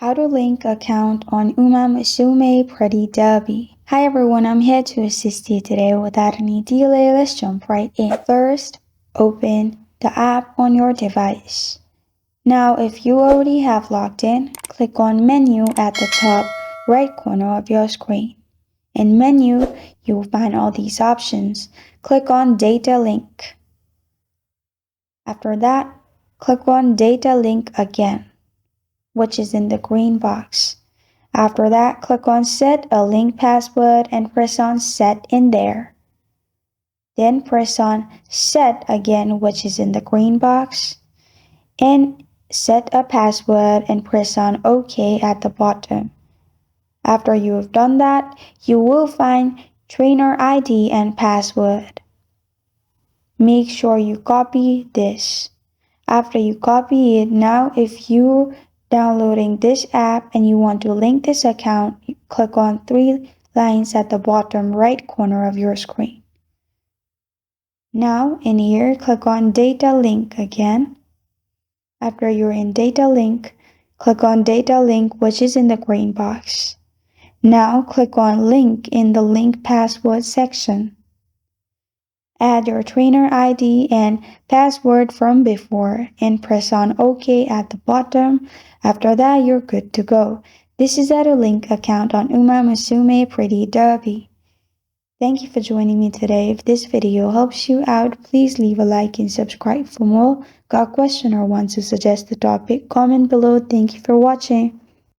How to link account on Uma Musume Pretty Derby. Hi everyone, I'm here to assist you today. Without any delay, let's jump right in. First, open the app on your device. Now, if you already have logged in, click on Menu at the top right corner of your screen. In Menu, you will find all these options. Click on Data Link. After that, click on Data Link again, which is in the green box. After that, click on Set a Link Password and press on Set in there. Then press on Set again, which is in the green box, and set a password and press on OK at the bottom. After you have done that, you will find trainer ID and password. Make sure you copy this. After you copy it, now if you're downloading this app and you want to link this account, click on three lines at the bottom right corner of your screen. Now in here, click on Data Link again. After you're in Data Link, click on Data Link, which is in the green box. Now click on Link in the Link Password section. Add your trainer ID and password from before and press on OK at the bottom. After that, you're good to go. This is how to link account on Uma Musume Pretty Derby. Thank you for joining me today. If this video helps you out, please leave a like and subscribe for more. Got a question or want to suggest the topic? Comment below. Thank you for watching.